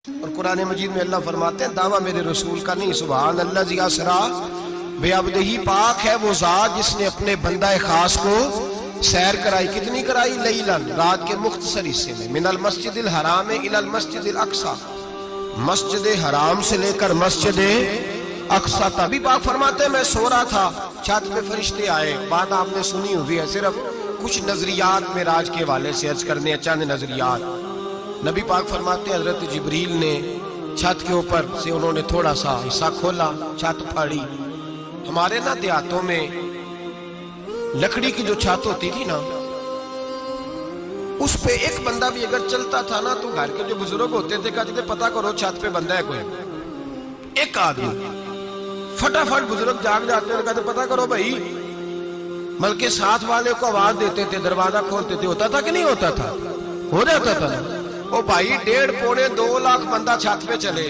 اور قرآن مجید میں اللہ فرماتے ہیں دعویٰ میرے رسول کا نہیں، سبحان اللہ زی اسرا بے عبدہی، پاک ہے وہ ذات جس نے اپنے بندہ خاص کو سیر کرائی۔ کتنی کرائی؟ لیلن، رات کے مختصر حصے میں، من المسجد الحرام الی المسجد الاقصی، مسجد حرام سے لے کر مسجد اقصی تک۔ بھی پاک فرماتے ہیں میں سو رہا تھا، چھت پہ فرشتے آئے، بات آپ نے سنی ہوئی ہے، صرف کچھ نظریات معراج کے حوالے سے عرض کرنے ہیں، چند نظریات۔ نبی پاک فرماتے ہیں حضرت جبریل نے چھت کے اوپر سے انہوں نے تھوڑا سا حصہ کھولا، چھت پھاڑی۔ ہمارے نا دیہاتوں میں لکڑی کی جو چھت ہوتی تھی نا، اس پہ ایک بندہ بھی اگر چلتا تھا نا تو گھر کے جو بزرگ ہوتے تھے کہتے تھے پتہ کرو چھت پہ بندہ ہے کوئی۔ ایک آدمی فٹافٹ بزرگ جاگ جاتے ہیں، کہتے پتہ کرو بھائی، بلکہ ساتھ والے کو آواز دیتے تھے، دروازہ کھولتے تھے۔ ہوتا تھا کہ نہیں ہوتا تھا؟ ہو جاتا تھا نا۔ وہ بھائی 1.5 پونے 2 لاکھ بندہ چھت پہ چلے،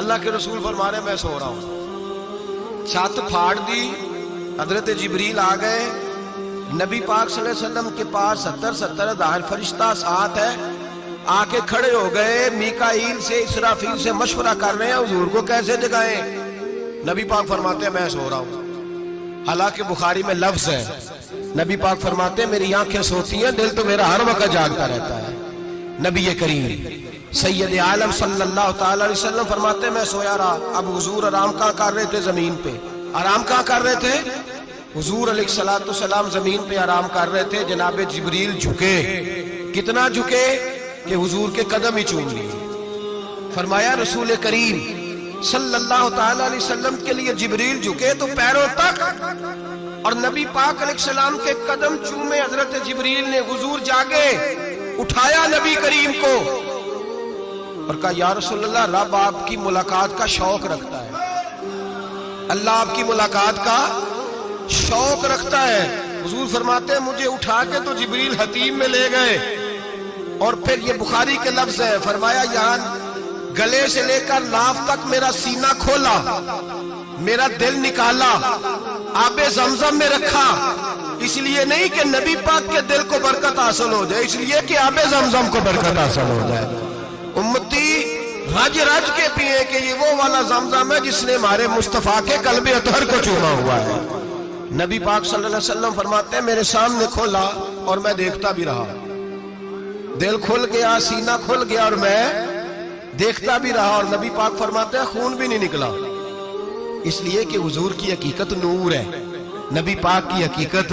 اللہ کے رسول فرما رہے میں سو رہا ہوں، چھت پھاڑ دی، حضرت جبریل آ گئے، نبی پاک صلی اللہ علیہ وسلم کے پاس 70 ہزار فرشتہ ساتھ ہے، آ کے کھڑے ہو گئے، میکائیل سے اسرافیل سے مشورہ کر رہے ہیں حضور کو کیسے جگائیں۔ نبی پاک فرماتے ہیں میں سو رہا ہوں۔ حالانکہ بخاری میں لفظ ہے، نبی پاک فرماتے ہیں میری آنکھیں سوتی ہیں، دل تو میرا ہر وقت جاگتا رہتا ہے۔ نبی کریم سید عالم صلی اللہ تعالی علیہ وسلم فرماتے ہیں میں سویا رہا۔ اب حضور آرام کہاں کر رہے تھے؟ زمین پہ۔ آرام کہاں کر رہے تھے؟ حضور علیہ السلام زمین پہ آرام کر رہے تھے، جناب جبریل جھکے۔ کتنا جھکے کہ حضور کے قدم ہی چوم لیے۔ فرمایا رسول کریم صلی اللہ تعالی علیہ وسلم کے لیے جبریل جھکے تو پیروں تک، اور نبی پاک علیہ السلام کے قدم چومے حضرت جبریل نے۔ حضور جاگے، اٹھایا نبی کریم کو اور کہا یا رسول اللہ، رب آپ کی ملاقات کا شوق رکھتا ہے، اللہ آپ کی ملاقات کا شوق رکھتا ہے۔ حضور فرماتے ہیں مجھے اٹھا کے تو جبریل حتیم میں لے گئے، اور پھر یہ بخاری کے لفظ ہے، فرمایا یہاں گلے سے لے کر لاف تک میرا سینہ کھولا، میرا دل نکالا، آب زمزم میں رکھا، اس لیے نہیں کہ نبی پاک کے دل کو برکت حاصل ہو جائے، اس لیے کہ آب زمزم کو برکت حاصل ہو جائے۔ امتی رج رج کے پیئے کہ یہ وہ والا زمزم ہے جس نے ہمارے مصطفیٰ کے قلب اطہر کو چوما ہوا ہے۔ نبی پاک صلی اللہ علیہ وسلم فرماتے ہیں میرے سامنے کھولا اور میں دیکھتا بھی رہا، دل کھل گیا، سینہ کھل گیا اور میں دیکھتا بھی رہا، اور نبی پاک فرماتے ہیں خون بھی نہیں نکلا، اس لیے کہ حضور کی حقیقت نور ہے، نبی پاک کی حقیقت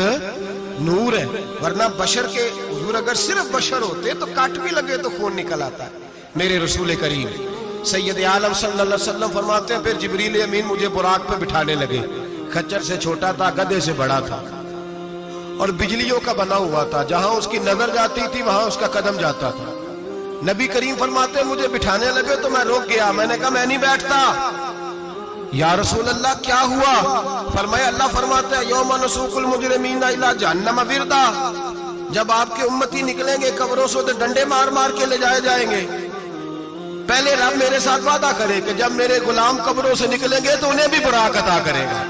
نور ہے۔ ورنہ بشر کے حضور اگر صرف بشر ہوتے تو کٹ بھی لگے تو خون نکل آتا ہے۔ میرے رسول کریم سید عالم صلی اللہ علیہ وسلم فرماتے ہیں پھر جبریل امین مجھے براق پہ بٹھانے لگے۔ خچر سے چھوٹا تھا، گدھے سے بڑا تھا، اور بجلیوں کا بنا ہوا تھا، جہاں اس کی نظر جاتی تھی وہاں اس کا قدم جاتا تھا۔ نبی کریم فرماتے ہیں مجھے بٹھانے لگے تو میں رک گیا، میں نے کہا میں نہیں بیٹھتا۔ یا رسول اللہ کیا ہوا؟ فرمایا اللہ فرماتے ہیں یوم نسوق المجرمین الی جہنم وردا، جب آپ کے امتی نکلیں گے قبروں سے تو ڈنڈے مار مار کے لے جائے جائیں گے۔ پہلے رب میرے ساتھ وعدہ کرے کہ جب میرے غلام قبروں سے نکلیں گے تو انہیں بھی براق عطا کرے گا،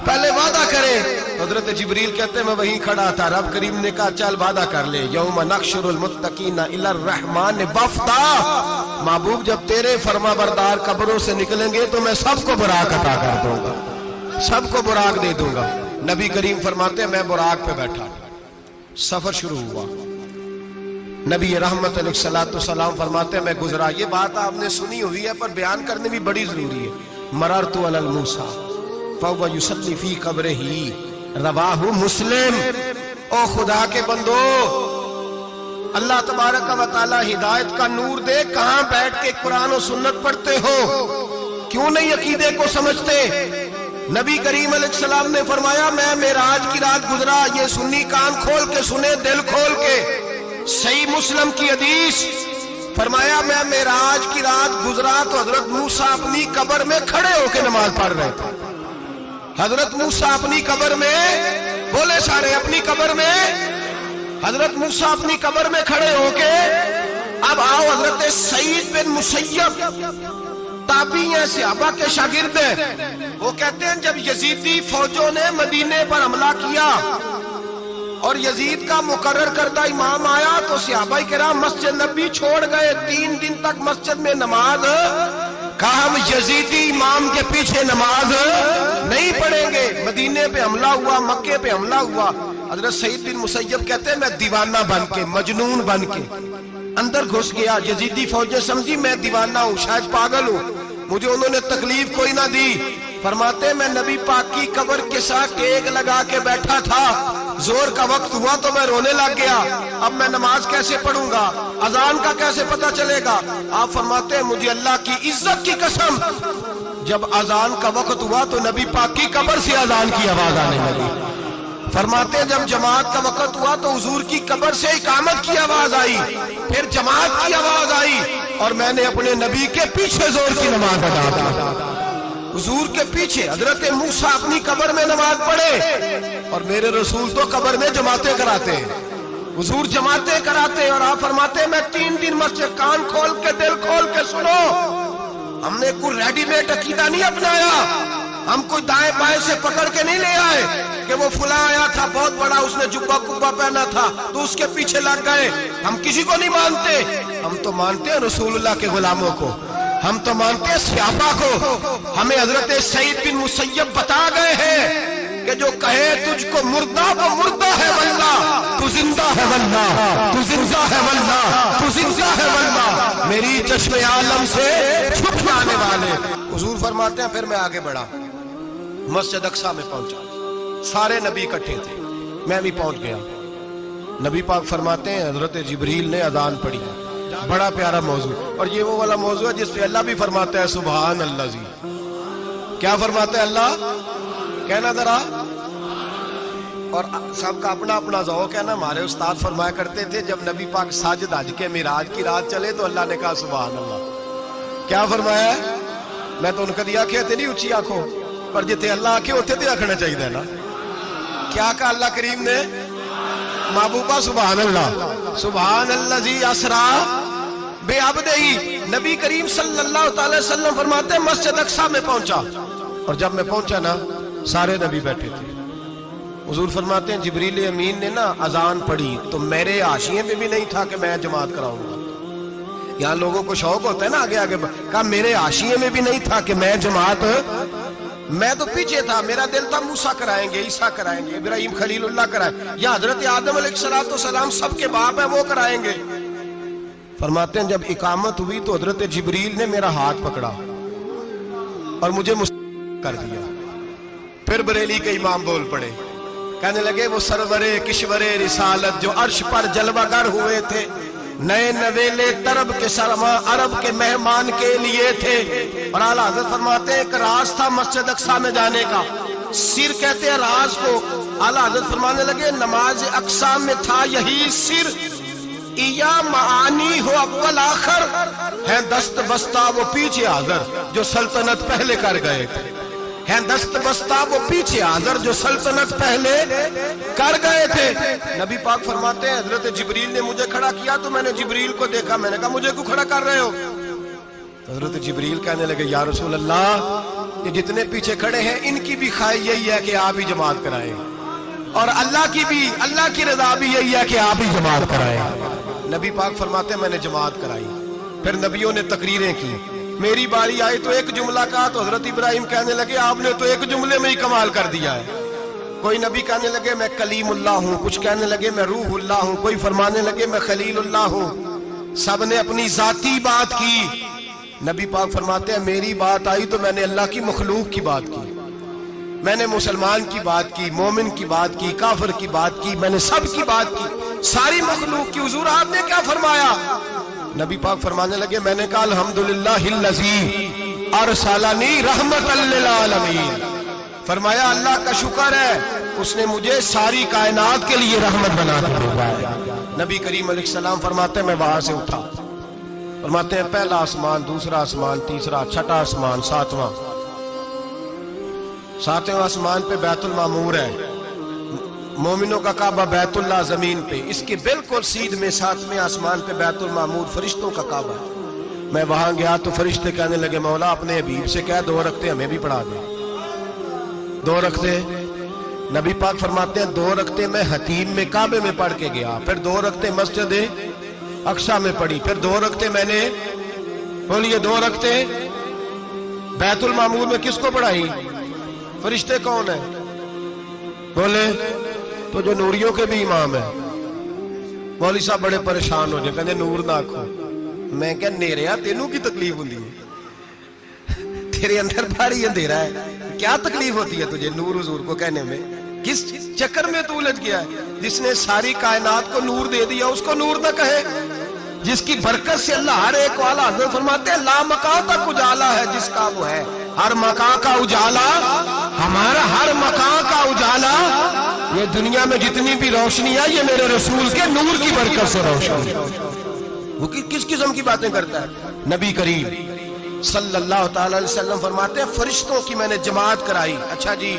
پہلے وعدہ کرے۔ حضرت جبریل کہتے ہیں میں وہیں کھڑا تھا، رب کریم نے کہا چل وعدہ کر لے، یوم نحشر المتقین الی الرحمن وفدا، محبوب جب تیرے فرما بردار قبروں سے نکلیں گے تو میں سب کو براق عطا کر دوں گا، سب کو براق دے دوں گا۔ نبی کریم فرماتے ہیں میں براق پہ بیٹھا، سفر شروع ہوا۔ نبی رحمت علیہ السلام فرماتے ہیں میں گزرا۔ یہ بات آپ نے سنی ہوئی ہے پر بیان کرنے بھی بڑی ضروری ہے۔ مررت علی الموسیٰ فہو یصلی فی قبرہ، رواہ مسلم۔ او خدا کے بندو، اللہ تبارک و تعالی ہدایت کا نور دے، کہاں بیٹھ کے قرآن و سنت پڑھتے ہو؟ کیوں نہیں عقیدے کو سمجھتے؟ نبی کریم علیہ السلام نے فرمایا میں معراج کی رات گزرا، یہ سنی کان کھول کے سنے، دل کھول کے، صحیح مسلم کی حدیث۔ فرمایا میں معراج کی رات گزرا تو حضرت موسیٰ اپنی قبر میں کھڑے ہو کے نماز پڑھ رہے تھے۔ حضرت موسیٰ اپنی قبر میں، بولے سارے اپنی قبر میں، حضرت موسیٰ اپنی قبر میں کھڑے ہو کے۔ اب آؤ حضرت سعید بن مسیب تابعی ہیں، صحابہ کے شاگرد ہیں، وہ کہتے ہیں جب یزیدی فوجوں نے مدینے پر حملہ کیا اور یزید کا مقرر کردہ امام آیا تو صحابہ کرام مسجد نبی چھوڑ گئے، 3 دن تک مسجد میں نماز، کہا ہم یزیدی امام کے پیچھے نماز نہیں پڑھیں گے۔ مدینے پہ حملہ ہوا، مکے پہ حملہ ہوا، حضرت سعید بن مسیب کہتے ہیں میں دیوانہ بن کے، مجنون بن کے اندر گھس گیا۔ یزیدی فوجیں سمجھی میں دیوانہ ہوں، شاید پاگل ہوں، مجھے انہوں نے تکلیف کوئی نہ دی۔ فرماتے ہیں میں نبی پاک کی قبر کے ساتھ ٹیک لگا کے بیٹھا تھا، زور کا وقت ہوا تو میں رونے لگ گیا، اب میں نماز کیسے پڑھوں گا، اذان کا کیسے پتہ چلے گا؟ آپ فرماتے ہیں مجھے اللہ کی عزت کی قسم، جب اذان کا وقت ہوا تو نبی پاک کی قبر سے اذان کی آواز آنے لگی۔ فرماتے ہیں جب جماعت کا وقت ہوا تو حضور کی قبر سے اقامت کی آواز آئی، پھر جماعت کی آواز آئی، اور میں نے اپنے نبی کے پیچھے زور کی نماز ادا کی۔ حضور کے پیچھے حضرت موسیٰ اپنی قبر میں نماز پڑھے، اور میرے رسول تو قبر میں جماعتیں کراتے ہیں، حضور جماعتیں کراتے ہیں۔ اور آپ فرماتے ہیں میں 3 دن مسجد، کان کھول کے دل کھول کے سنو، ہم نے کوئی ریڈی میڈ عقیدہ نہیں اپنایا، ہم کوئی دائیں بائیں سے پکڑ کے نہیں لے آئے کہ وہ فلاں آیا تھا بہت بڑا، اس نے جبہ کبہ پہنا تھا تو اس کے پیچھے لگ گئے۔ ہم کسی کو نہیں مانتے، ہم تو مانتے ہیں رسول اللہ کے غلاموں کو، ہم تو مانتے ہیں صحابہ کو۔ ہمیں حضرت سعید بن مسیب بتا گئے ہیں کہ جو کہے تجھ کو مردہ وہ مردہ ہے واللہ، تو زندہ ہے واللہ، تو زندہ ہے واللہ، تو زندہ ہے واللہ، میری چشم عالم سے چھپ جانے والے۔ حضور فرماتے ہیں پھر میں آگے بڑھا، مسجد اقصیٰ میں پہنچا، سارے نبی اکٹھے تھے، میں بھی پہنچ گیا۔ نبی پاک فرماتے ہیں حضرت جبریل نے اذان پڑھی، بڑا پیارا موضوع، اور یہ وہ والا موضوع ہے جس پہ اللہ بھی فرماتا ہے سبحان اللہ جی۔ کیا فرماتا ہے اللہ؟ کہنا ذرا، اور سب کا اپنا اپنا ذوق ہے نا۔ ہمارے استاد فرمایا کرتے تھے جب نبی پاک ساجد حج کے معراج کی رات چلے تو اللہ نے کہا سبحان اللہ۔ کیا فرمایا ہے؟ میں تو ان کا دیا کہ تیری اچھی آنکھوں پر جتے اللہ آنکھیں ہوتے تھے آکھنا چاہیے نا۔ کیا کہا اللہ کریم نے؟ محبوبہ سبحان اللہ، سبحان الذی اسرا بعبدہ۔ نبی کریم صلی اللہ تعالی وسلم فرماتے ہیں مسجد اقصیٰ میں پہنچا، اور جب میں پہنچا نا سارے نبی بیٹھے تھے۔ حضور فرماتے ہیں جبریل امین نے نا اذان پڑھی تو میرے حاشیے میں بھی نہیں تھا کہ میں جماعت کراؤں گا۔ یہاں لوگوں کو شوق ہوتا ہے نا آگے آگے، کہا میرے حاشیے میں بھی نہیں تھا کہ میں جماعت، میں تو پیچھے تھا، میرا دل تھا موسیٰ کرائیں گے، عیسیٰ کرائیں گے، ابراہیم خلیل اللہ کرائیں، یا حضرت آدم علیہ السلام سب کے باپ ہیں وہ کرائیں گے۔ فرماتے ہیں جب اقامت ہوئی تو حضرت جبریل نے میرا ہاتھ پکڑا اور مجھے کر دیا۔ پھر بریلی کے امام بول پڑے، کہنے لگے وہ سرور کشور رسالت جو عرش پر جلوہ گر ہوئے تھے، نئے نویلے طرب کے سرما عرب کے مہمان کے لیے تھے۔ اور اعلیٰ حضرت فرماتے ہیں ایک راز تھا مسجد اقصیٰ میں جانے کا، سر کہتے ہیں راز کو۔ اعلیٰ حضرت فرمانے لگے نماز اقصیٰ میں تھا یہی سر، یا معانی ہو اول آخر، ہے دست بستہ وہ پیچھے حاضر جو سلطنت پہلے کر گئے تھے، ہے دست بستہ وہ پیچھے حاضر جو سلطنت پہلے کر گئے تھے۔ نبی پاک فرماتے ہیں حضرت جبریل نے مجھے کھڑا کیا تو میں نے جبریل کو دیکھا، میں نے کہا مجھے کیوں کھڑا کر رہے ہو؟ حضرت جبریل کہنے لگے یا رسول اللہ یہ جتنے پیچھے کھڑے ہیں ان کی بھی خواہش یہی ہے کہ آپ ہی جماعت کرائیں، اور اللہ کی رضا بھی یہی ہے کہ آپ ہی جماعت کرائیں۔ نبی پاک فرماتے ہیں میں نے جماعت کرائی، پھر نبیوں نے تقریریں کی، میری باری آئی تو ایک جملہ کہا تو حضرت ابراہیم کہنے لگے آپ نے تو ایک جملے میں ہی کمال کر دیا ہے۔ کوئی نبی کہنے لگے میں کلیم اللہ ہوں، کچھ کہنے لگے میں روح اللہ ہوں، کوئی فرمانے لگے میں خلیل اللہ ہوں، سب نے اپنی ذاتی بات کی۔ نبی پاک فرماتے ہیں میری بات آئی تو میں نے اللہ کی مخلوق کی بات کی، میں نے مسلمان کی بات کی، مومن کی بات کی، کافر کی بات کی، میں نے سب کی بات کی، ساری مخلوق کی۔ حضور آپ نے کیا فرمایا؟ نبی پاک فرمانے لگے میں نے کہا الحمدللہ الذی ارسلنی رحمت للعالمین، فرمایا اللہ کا شکر ہے اس نے مجھے ساری کائنات کے لیے رحمت بنا کے بھیجا ہے۔ نبی کریم علیہ السلام فرماتے ہیں میں وہاں سے اٹھا، فرماتے ہیں پہلا آسمان، دوسرا آسمان، تیسرا، چھٹا آسمان، ساتواں آسمان پہ بیت المعمور ہے، مومنوں کا کعبہ بیت اللہ زمین پہ، اس کے بالکل سیدھ میں 7ویں آسمان پہ بیت المعمور فرشتوں کا کعبہ ہے۔ میں وہاں گیا تو فرشتے کہنے لگے مولا اپنے حبیب سے کہہ 2 رکعتیں ہمیں بھی پڑھا دے، 2 رکعتیں۔ نبی پاک فرماتے ہیں 2 رکعتیں میں حتیم میں کعبے میں پڑھ کے گیا، پھر 2 رکعتیں مسجد اقصی میں پڑھی، پھر 2 رکعتیں میں نے بولیے 2 رکعتیں بیت المعمور میں کس کو پڑھائی؟ فرشتے کون ہیں؟ بولے تو جو نوریوں کے بھی امام ہیں۔ مولوی صاحب بڑے پریشان ہو جائے، کہنے نور نہ آکھو۔ میں کہ نیریا تینوں کی تکلیف ہوندی ہے، تیرے اندر بھاری اندھیرا ہے، کیا تکلیف ہوتی ہے تجھے نور حضور کو کہنے میں؟ کس چکر میں تو الجھ گیا ہے؟ جس نے ساری کائنات کو نور دے دیا اس کو نور نہ کہے؟ جس کی برکت سے اللہ ہر ایک والا، حضرت فرماتے ہیں لا مکان تک اجالا ہے جس کا وہ ہے، ہر مکان کا اجالا ہمارا، ہر مکان کا اجالا، یہ دنیا میں جتنی بھی روشنی ہے یہ میرے رسول کے نور کی برکت سے روشن ہے۔ وہ کس قسم کی باتیں کرتا ہے؟ نبی کریم صلی اللہ تعالی علیہ وسلم فرماتے ہیں فرشتوں کی میں نے جماعت کرائی۔ اچھا جی،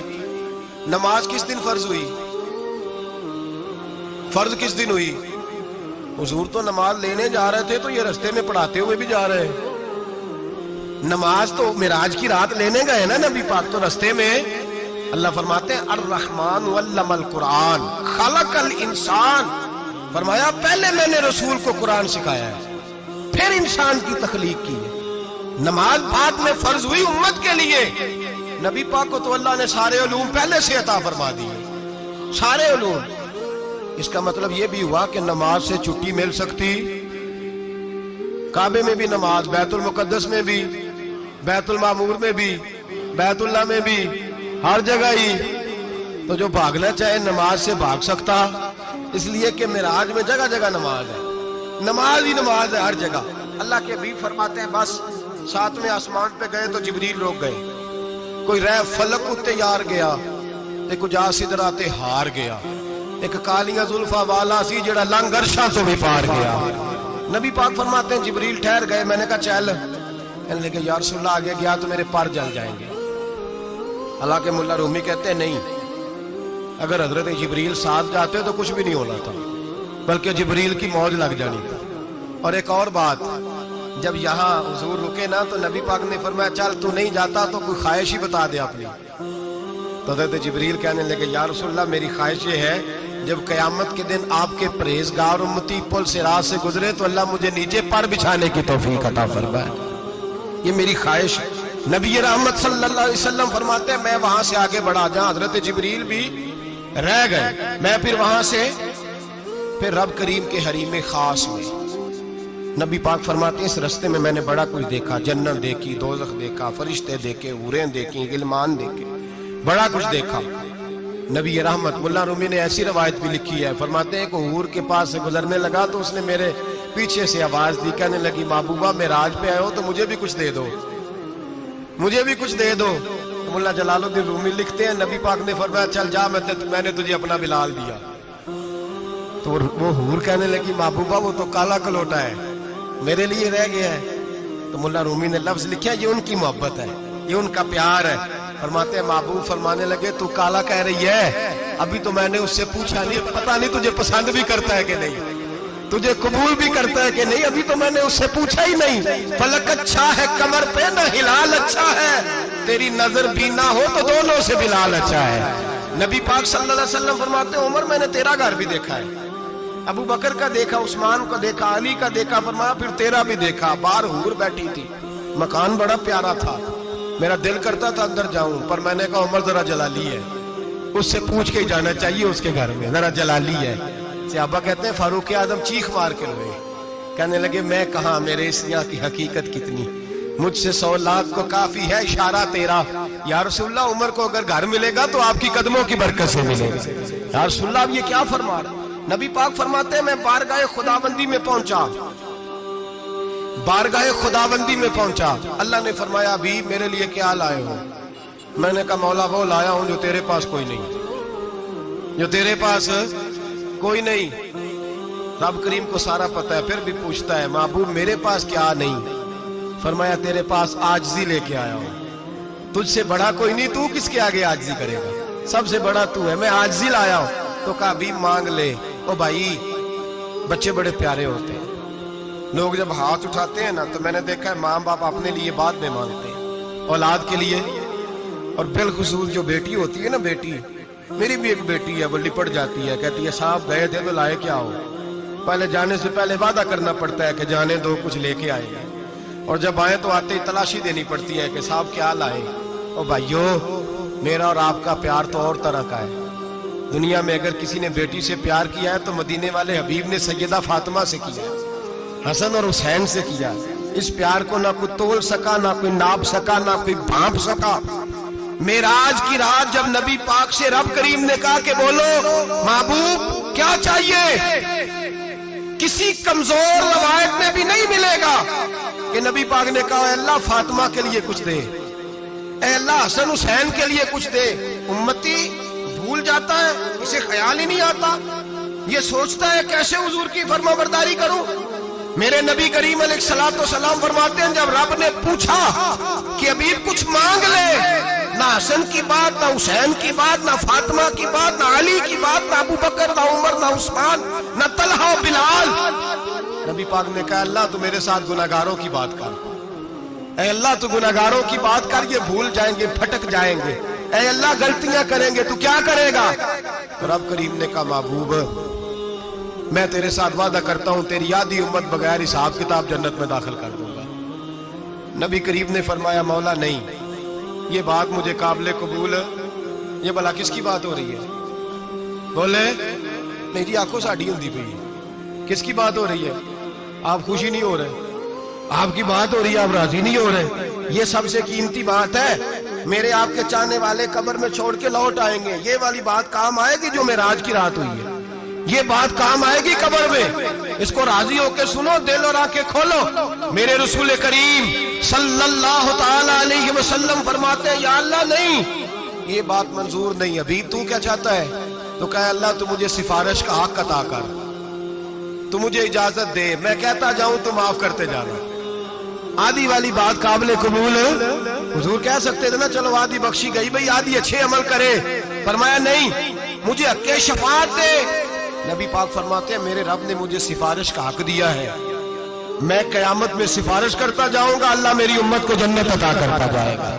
نماز کس دن فرض ہوئی؟ فرض کس دن ہوئی؟ حضور تو نماز لینے جا رہے تھے تو یہ رستے میں پڑھاتے ہوئے بھی جا رہے ہیں۔ نماز تو معراج کی رات لینے گئے نا نبی پاک، تو رستے میں اللہ فرماتے ہیں الرحمن علم القرآن خلق الانسان، فرمایا پہلے میں نے رسول کو قرآن سکھایا ہے پھر انسان کی تخلیق کی ہے۔ نماز بعد میں فرض ہوئی امت کے لیے، نبی پاک کو تو اللہ نے سارے علوم پہلے سے عطا فرما دیے، سارے علوم۔ اس کا مطلب یہ بھی ہوا کہ نماز سے چھٹی مل سکتی، کعبے میں بھی نماز، بیت المقدس میں بھی، بیت المعمور میں بھی، بیت اللہ میں بھی، ہر جگہ ہی۔ تو جو بھاگنا چاہے نماز سے بھاگ سکتا، اس لیے کہ معراج میں جگہ جگہ نماز ہے، نماز ہی نماز ہے ہر جگہ۔ اللہ کے حبیب فرماتے ہیں بس 7ویں آسمان پہ گئے تو جبریل روک گئے، کوئی رہ فلک اتے یار گیا، ایک جا سدرا تے ہار گیا، ایک کالیاں زلفاں والا سی جڑا لنگ عرشاں تو بھی پار گیا۔ نبی پاک فرماتے ہیں جبریل ٹھہر گئے، میں نے کہا چل، کہنے لگے یا رسول اللہ آگے گیا تو میرے پر جل جائیں گے۔ حالانکہ ملا رومی کہتے ہیں نہیں، اگر حضرت جبریل ساتھ جاتے تو کچھ بھی نہیں ہونا تھا، بلکہ جبریل کی موج لگ جانی تھی۔ اور ایک اور بات، جب یہاں حضور رکے نا تو نبی پاک نے فرمایا چل تو نہیں جاتا تو کوئی خواہش ہی بتا دے اپنی۔ تو حضرت جبریل کہنے لگے یا رسول اللہ میری خواہش یہ ہے جب قیامت کے دن آپ کے پرہیزگار امتی پل سے راہ سے گزرے تو اللہ مجھے نیچے پر بچھانے کی توفیق عطا فرمائے، یہ میری خواہش ہے۔ نبی رحمت صلی اللہ علیہ وسلم فرماتے ہیں میں وہاں سے آگے بڑھا جہاں حضرت جبریل بھی رہ گئے، میں پھر وہاں سے پھر رب کریم کے حریم خاص میں۔ نبی پاک فرماتے ہیں اس رستے میں نے بڑا کچھ دیکھا، جنت دیکھی، دوزخ دیکھا، فرشتے دیکھے، حوریں دیکھی، غلمان دیکھے، بڑا کچھ دیکھا۔ نبی رحمت ملا رومی نے ایسی روایت بھی لکھی ہے، فرماتے ہیں کہ حور کے پاس سے گزرنے لگا تو اس نے میرے پیچھے سے آواز دی، کہنے لگی محبوبہ معراج پہ آئے ہو تو مجھے بھی کچھ دے دو، مجھے بھی کچھ دے دو۔ ملا جلال الدین رومی لکھتے ہیں نبی پاک نے فرمایا چل جا میں نے تجھے اپنا بلال دیا۔ تو وہ حور کہنے لگی محبوبہ وہ تو کالا کلوٹا ہے، میرے لیے رہ گیا ہے۔ تو ملا رومی نے لفظ لکھا یہ ان کی محبت ہے، یہ ان کا پیار ہے۔ فرماتے ہیں محبوب فرمانے لگے تو کالا کہہ رہی ہے، ابھی تو میں نے اس سے پوچھا نہیں، پتہ نہیں تجھے پسند بھی کرتا ہے کہ نہیں، تجھے قبول بھی کرتا ہے کہ نہیں، ابھی تو میں نے اس سے پوچھا ہی نہیں۔ فلک اچھا ہے کمر پہ نہ ہلال اچھا ہے، تیری نظر بھی نہ ہو تو دونوں سے بلال اچھا ہے۔ نبی پاک صلی اللہ علیہ وسلم فرماتے ہیں عمر میں نے تیرا گھر بھی دیکھا ہے، ابو بکر کا دیکھا، عثمان کا دیکھا، علی کا دیکھا، فرمایا پھر تیرا بھی دیکھا۔ باہر حور بیٹھی تھی، مکان بڑا پیارا تھا، میرا دل کرتا تھا اندر جاؤں، پر میں نے کہا عمر ذرا جلالی ہے، اس سے پوچھ کے ہی جانا چاہیے، اس کے گھر میں ذرا جلالی ہے۔ صحابہ کہتے ہیں فاروق اعظم چیخ مار کے روئے، کہنے لگے میں کہاں، میرے اس یہاں کی حقیقت کتنی، مجھ سے 100 لاکھ کو کافی ہے اشارہ تیرا۔ یا رسول اللہ عمر کو اگر گھر ملے گا تو آپ کی قدموں کی برکت سے ملے گا۔ یا رسول اللہ اب یہ کیا فرما رہا؟ نبی پاک فرماتے ہیں میں بارگاہ خداوندی میں پہنچا، بارگاہ خداوندی میں پہنچا، اللہ نے فرمایا ابھی میرے لیے کیا لائے ہو؟ میں نے کہا مولا وہ لایا ہوں جو تیرے پاس کوئی نہیں، جو تیرے پاس کوئی نہیں۔ رب کریم کو سارا پتہ ہے، پھر بھی پوچھتا ہے محبوب میرے پاس کیا نہیں؟ فرمایا تیرے پاس عاجزی لے کے آیا ہوں، تجھ سے بڑا کوئی نہیں، تو کس کے آگے عاجزی کرے گا، سب سے بڑا تو ہے، میں عاجزی لایا ہوں۔ تو کہا بھی مانگ لے۔ او بھائی بچے بڑے پیارے ہوتے ہیں، لوگ جب ہاتھ اٹھاتے ہیں نا تو میں نے دیکھا ہے ماں باپ اپنے لیے بعد میں مانگتے ہیں، اولاد کے لیے، اور بالخصوص جو بیٹی ہوتی ہے نا، بیٹی میری بھی ایک بیٹی ہے, وہ لپٹ جاتی ہے, کہتی ہے صاحب گئے تھے تو لائے کیا ہو؟ پہلے جانے سے پہلے وعدہ کرنا پڑتا ہے کہ جانے دو کچھ لے کے آئے گا, اور جب آئے تو آتے ہی تلاشی دینی پڑتی ہے کہ صاحب کیا لائے. او بھائیو, میرا اور آپ کا پیار تو اور طرح کا ہے. دنیا میں اگر کسی نے بیٹی سے پیار کیا ہے تو مدینے والے حبیب نے سیدہ فاطمہ سے کیا, حسن اور حسین سے کیا. اس پیار کو نہ کوئی تول سکا, نہ کوئی ناپ سکا, نہ کوئی بھانپ سکا. معراج کی رات جب نبی پاک سے رب کریم نے کہا کہ بولو محبوب کیا چاہیے, کسی کمزور روایت میں بھی نہیں ملے گا کہ نبی پاک نے کہا اے اللہ فاطمہ کے لیے کچھ دے, اے اللہ حسن حسین کے لیے کچھ دے. امتی بھول جاتا ہے, اسے خیال ہی نہیں آتا, یہ سوچتا ہے کیسے حضور کی فرما برداری کروں. میرے نبی کریم علیہ الصلوۃ والسلام فرماتے ہیں جب رب نے پوچھا کہ ابھی کچھ مانگ لے, نہ حسن کی بات, نہ حسین کی بات, نہ فاطمہ کی بات, نہ علی کی بات, نہ ابو بکر, نہ عمر, نہ عثمان, نہ طلحہ, بلال. نبی پاک نے کہا اللہ تو میرے ساتھ گناہگاروں کی بات کر, اے اللہ تو گناہگاروں کی بات کر, یہ بھول جائیں گے, پھٹک جائیں گے, اے اللہ غلطیاں کریں گے, تو کیا کرے گا؟ تو رب کریم نے کہا محبوب میں تیرے ساتھ وعدہ کرتا ہوں تیری آدھی امت بغیر حساب کتاب جنت میں داخل کر دوں گا. نبی کریم نے فرمایا مولا نہیں, یہ بات مجھے قابل قبول, یہ بھلا کس کی بات ہو رہی ہے؟ بولے میری آنکھوں ساڑھی ہوندی پئی ہے, کس کی بات ہو رہی ہے؟ آپ خوشی نہیں ہو رہے, آپ کی بات ہو رہی ہے, آپ راضی نہیں ہو رہے. یہ سب سے قیمتی بات ہے. میرے آپ کے چاہنے والے قبر میں چھوڑ کے لوٹ آئیں گے, یہ والی بات کام آئے گی جو معراج کی رات ہوئی ہے, یہ بات کام آئے گی قبر میں. اس کو راضی ہو کے سنو, دل اور آنکھیں کھولو. میرے رسول کریم صلی اللہ تعالی علیہ وسلم فرماتے ہیں یا اللہ نہیں, یہ بات منظور نہیں. ابھی تو کیا چاہتا ہے؟ تو کہا اللہ تو مجھے سفارش کا حق عطا کر, تو مجھے اجازت دے, میں کہتا جاؤں تو معاف کرتے جانا. آدھی والی بات قابل قبول حضور کہہ سکتے تھے نا چلو آدھی بخشی گئی بھئی, آدھی اچھے عمل کرے. فرمایا نہیں, مجھے حق شفاعت دے. نبی پاک فرماتے ہیں میرے رب نے مجھے سفارش کا حق دیا ہے, میں قیامت میں سفارش کرتا جاؤں گا, اللہ میری امت کو جنت عطا کرتا جائے گا.